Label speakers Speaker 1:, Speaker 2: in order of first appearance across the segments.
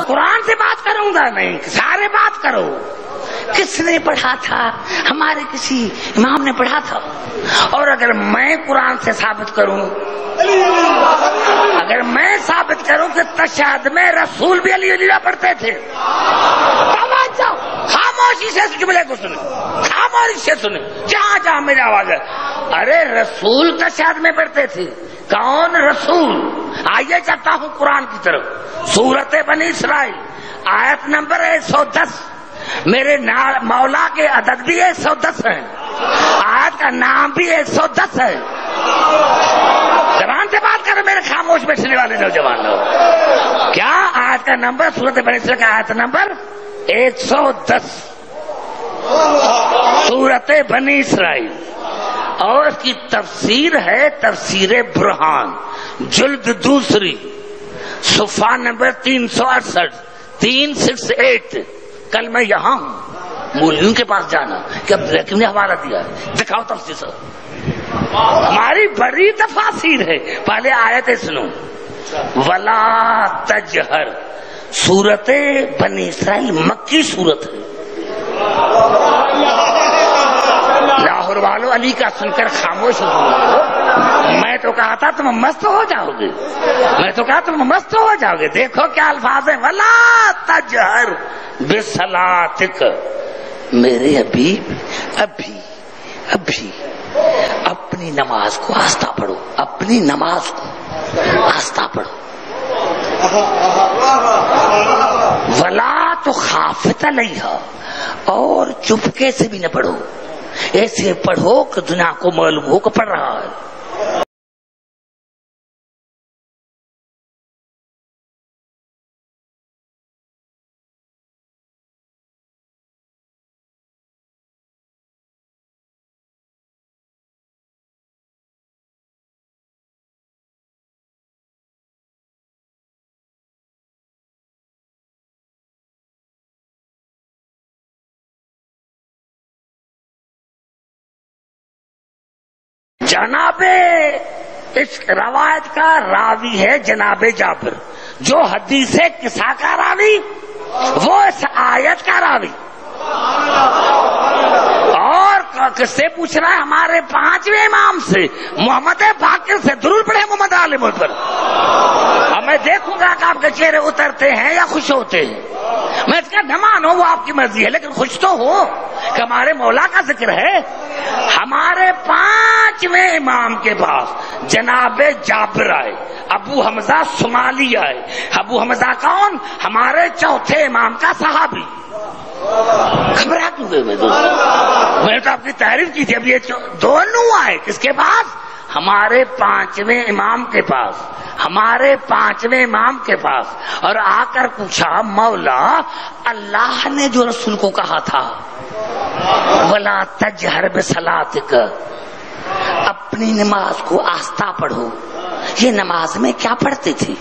Speaker 1: قرآن سے بات کروں گا نہیں، سارے بات کرو۔ کس نے پڑھا تھا؟ ہمارے کسی امام نے پڑھا تھا۔ اور اگر میں قرآن سے ثابت کروں، اگر میں ثابت کروں کہ تشہد میں رسول بھی علی علیہ پڑھتے تھے، خاموشی سے جملے کو سنیں، خاموشی سے سنیں، جہاں جہاں میری آواز ہے۔ ارے رسول تشہد میں پڑھتے تھے، کون رسول؟ آئیے چلتا ہوں قرآن کی طرف، سورت بنی اسرائیل آیت نمبر 110۔ میرے مولا کے عدد بھی 110 ہے، آیت کا نام بھی 110 ہے۔ زبان سے بات کرو میرے خاموش بیٹھنے والے نوجوان لوگ۔ کیا آیت کا نمبر؟ سورت بنی اسرائیل کا آیت نمبر 110، سورت بنی اسرائیل، اور اس کی تفسیر ہے تفسیر برہان، جلد دوسری، صفحہ نمبر 368، 368۔ کل میں یہاں ہوں، مولویوں کے پاس جانا کہ اب لیکن نے حوالہ دیا ہے، دکھاؤ تفسیر سے۔ ہماری بڑی تفاسیر ہے، پہلے آیت سنو۔ ولا تجہر، سورت بنی اسرائیل مکی سورت ہے۔ لاہور والوں علی کا سن کر خاموش ہو گئے۔ میں تو کہا تھا تم مست ہو جاؤ گے، میں تو کہا تم مست ہو جاؤ گے۔ دیکھو کیا الفاظ ہیں، ولا تجہر بصلاتک، میرے حبیب ابھی اپنی نماز کو آہستہ پڑھو، اپنی نماز کو آہستہ پڑھو۔ ولا تو خافت علیہا، اور چپکے سے بھی نہ پڑھو، ایسے پڑھو کہ دنیا کو معلوم ہو کہ پڑھ رہا ہے۔ جناب اس روایت کا راوی ہے جناب جابر، جو حدیث قصہ کا راوی، وہ اس آیت کا راوی، اور کس سے پوچھ رہا ہے؟ ہمارے 5ویں امام سے، محمد باقر سے۔ درود پڑھے محمد عالم پر۔ اب میں دیکھوں گا کہ آپ کے چہرے اترتے ہیں یا خوش ہوتے ہیں۔ میں اس کا نہ مانوں، وہ آپ کی مرضی ہے، لیکن خوش تو ہو کہ ہمارے مولا کا ذکر ہے۔ ہمارے 5ویں امام کے پاس جناب جابر آئے، ابو حمزہ صومالی آئے۔ ابو حمزہ کون؟ ہمارے 4تھے امام کا صحابی۔ گھبرا کیوں گئے؟ میں تو آپ کی تعریف کی تھی، اب یہ دونوں آئے کس کے پاس؟ ہمارے 5ویں امام کے پاس، ہمارے 5ویں امام کے پاس، اور آ کر پوچھا مولا اللہ نے جو رسول کو کہا تھا ولا تجہر بصلاتک، اپنی نماز کو آہستہ پڑھو، یہ نماز میں کیا پڑھتے تھے؟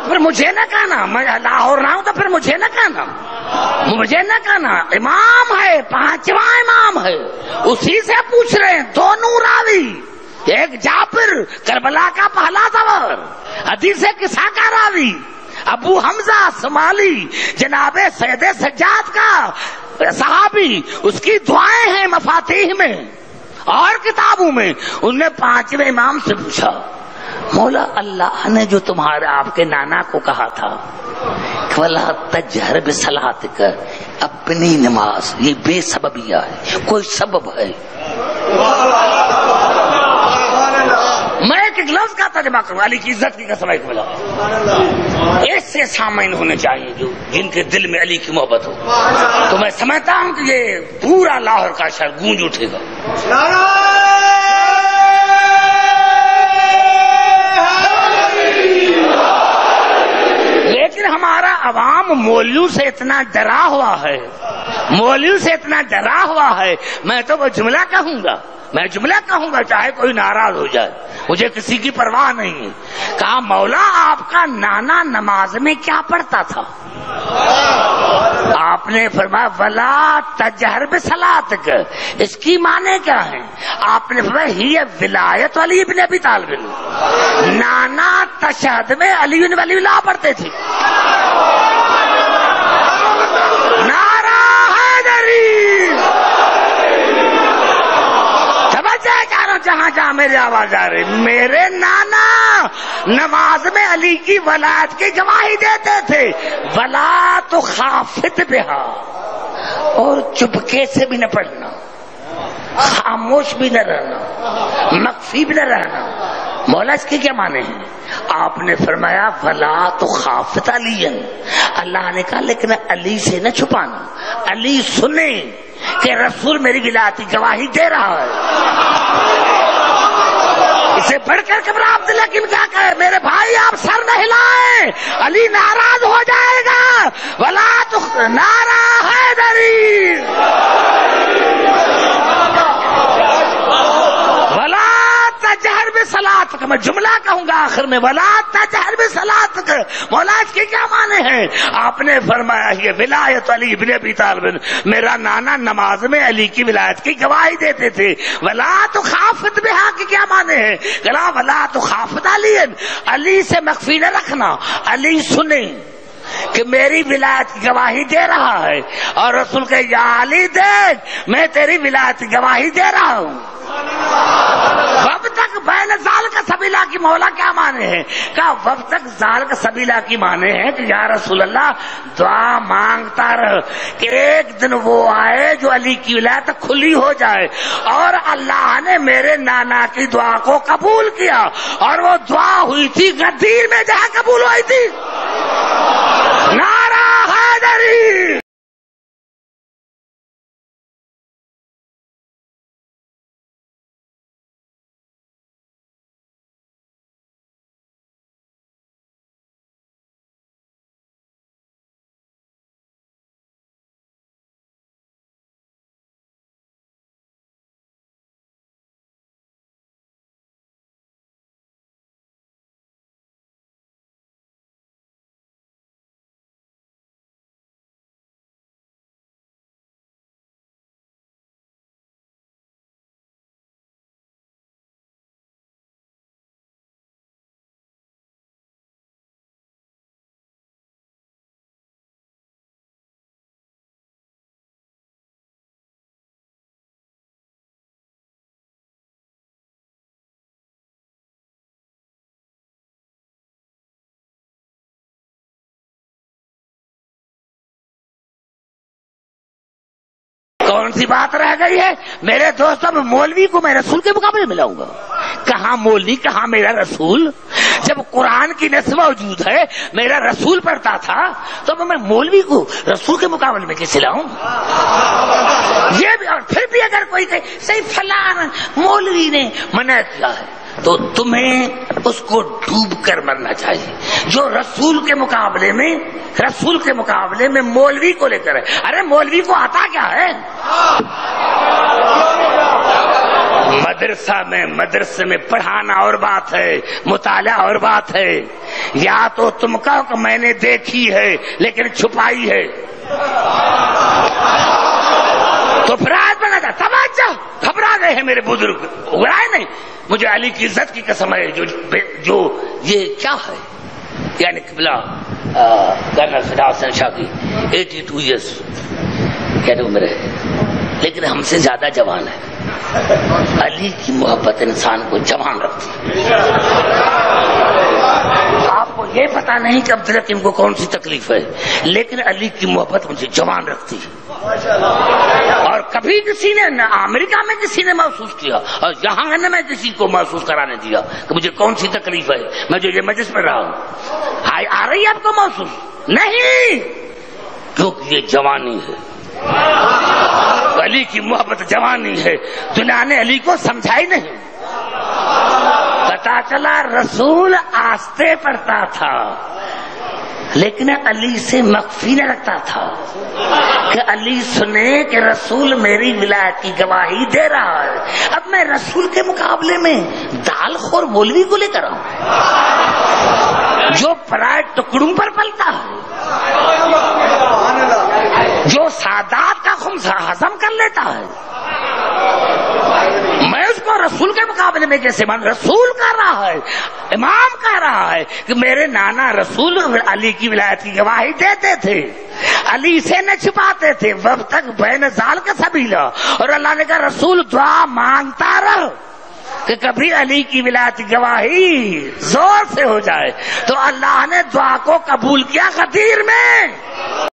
Speaker 1: پھر مجھے نہ کہنا، میں لاہور رہا ہوں تو پھر مجھے نہ کہنا، مجھے نہ کہنا۔ امام ہے، 5واں امام ہے، اسی سے پوچھ رہے ہیں، دونوں راوی، ایک جابر کربلا کا پہلا سوار، حدیث قصہ کا راوی ابو حمزہ صومالی، جناب سید سجاد کا صحابی، اس کی دعائیں ہیں مفاتیح میں اور کتابوں میں۔ انہوں نے 5ویں امام سے پوچھا مولا اللہ نے جو تمہارے آپ کے نانا کو کہا تھا وَلَا تَجْهَرْ بِصَلَاتِكَ، اپنی نماز، یہ بے سببیہ ہے، کوئی سبب ہے؟ میں ایک لفظ کا ترجمہ کروں، علی کی عزت کی قسم ایک ملا، ایسے سامعین ہونے چاہیے جو جن کے دل میں علی کی محبت ہو، تو میں سمجھتا ہوں کہ یہ پورا لاہور کا شہر گونج اٹھے گا۔ لیکن ہمارا عوام مولویوں سے اتنا ڈرا ہوا ہے، مولویوں سے اتنا ڈرا ہوا ہے، میں تو وہ جملہ کہوں گا، میں جملہ کہوں گا چاہے کوئی ناراض ہو جائے، مجھے کسی کی پرواہ نہیں ہے۔ کہا مولا آپ کا نانا نماز میں کیا پڑھتا تھا؟ آپ نے فرمایا ولا تجہر بصلاتک، اس کی معنی کیا ہے؟ آپ نے فرمایا ہی ولایت علی ابن ابی طالب، نانا تشہد میں علی بن ولی اللہ پڑھتے تھے. نعرہ حیدری. سمجھے کہہ رہا ہوں جہاں جہاں میری آواز آ رہی. میرے نانا نماز میں علی کی ولایت کی گواہی دیتے تھے. ولا تو خافت بہا, اور چپکے سے بھی نہ پڑھنا, خاموش بھی نہ رہنا, مخفی بھی نہ رہنا. مولا اس کے کیا معنی ہیں؟ آپ نے فرمایا ولا تو خافت علی. اللہ نے کہا لیکن علی سے نہ چھپانا, علی سنے کہ رسول میری ولایت کی گواہی دے رہا ہے. اسے بڑھ کر کبرا عبداللہ کی کیا کہے, میرے بھائی آپ سر نہ ہلائیں, علی ناراض ہو جائے گا. ولا تو نعرہ حیدری, ولا تجہر بصلاتک. میں جملہ کہوں گا آخر میں, ولا تجہر بصلاتک. مولا اس کے کیا معنی ہیں؟ آپ نے فرمایا یہ ولایت علی ابن ابی طالب, میرا نانا نماز میں علی کی ولایت کی گواہی دیتے تھے. ولا تو خافت بہا کے کیا معنی ہے؟ کہا ولا تو خافت علی, علی سے مخفی نہ رکھنا, علی سنے کہ میری ولایت کی گواہی دے رہا ہے. اور رسول کہ یا علی دیکھ میں تیری ولایت کی گواہی دے رہا ہوں. وب تک بین زال کا سبیلا کی مولا کیا مانے ہیں؟ کہا وب تک زال کا سبیلا کی مانے ہیں کہ یا رسول اللہ دعا مانگتا رہ کہ ایک دن وہ آئے جو علی کی ولایت کھلی ہو جائے. اور اللہ نے میرے نانا کی دعا کو قبول کیا, اور وہ دعا ہوئی تھی غدیر میں جہاں قبول ہوئی تھی. نعرہ حیدری. کون سی بات رہ گئی ہے میرے دوستوں؟ میں مولوی کو میں رسول کے مقابلے میں لاؤں گا؟ کہاں مولوی کہاں میرا رسول؟ جب قرآن کی نص موجود ہے میرا رسول پڑھتا تھا تو میں مولوی کو رسول کے مقابلے میں کیسے لاؤں؟ یہ بھی, اور پھر بھی اگر کوئی کہے صحیح فلاں مولوی نے منع کیا ہے تو تمہیں اس کو ڈوب کر مرنا چاہیے. جو رسول کے مقابلے میں مولوی کو لے کر ہے. ارے مولوی کو آتا کیا ہے؟ مدرسے میں پڑھانا اور بات ہے, مطالعہ اور بات ہے. یا تو تم کہو کہ میں نے دیکھی ہے لیکن چھپائی ہے تو پھر آج بنا جا. توجہ, گھبرا گئے ہیں میرے بزرگ, گھبرائے نہیں. مجھے علی کی عزت کی قسم ہے جو یہ کیا ہے, یعنی قبلہ کرنل فدا حسین شاہ کی 82 ایئرس کہتے عمر ہے لیکن ہم سے زیادہ جوان ہے. علی کی محبت انسان کو جوان رکھتی ہے. آپ کو یہ پتا نہیں کہ عبدالحکیم کو کون سی تکلیف ہے, لیکن علی کی محبت مجھے جوان رکھتی ہے. اور کبھی کسی نے نہ امریکہ میں کسی نے محسوس کیا اور یہاں نہ میں کسی کو محسوس کرانے دیا کہ مجھے کون سی تکلیف ہے. میں جو یہ مجلس میں رہا ہوں آ رہی ہے آپ کو محسوس نہیں, کیونکہ یہ جوانی ہے. علی کی محبت جوانی ہے. دنیا نے علی کو سمجھائی نہیں. پتا چلا رسول آستے پڑھتا تھا لیکن علی سے مخفی نہ رکھتا تھا کہ علی سنے کہ رسول میری ولایت کی گواہی دے رہا ہے. اب میں رسول کے مقابلے میں دال خور مولوی کو لے کر آؤں جو پرائے ٹکڑوں پر پلتا ہے, جو سادات کا خمسہ ہضم کر لیتا ہے, میں اس کو رسول کے مقابلے میں کیسے مان؟ رسول کہہ رہا ہے، امام کہہ رہا ہے کہ میرے نانا رسول علی کی ولایت کی گواہی دیتے تھے، علی سے نہ چھپاتے تھے، وب تک بین ذال کا سبیلا. اور اللہ نے کہا رسول دعا مانگتا رہو کہ کبھی علی کی ولایت کی گواہی زور سے ہو جائے. تو اللہ نے دعا کو قبول کیا غدیر میں.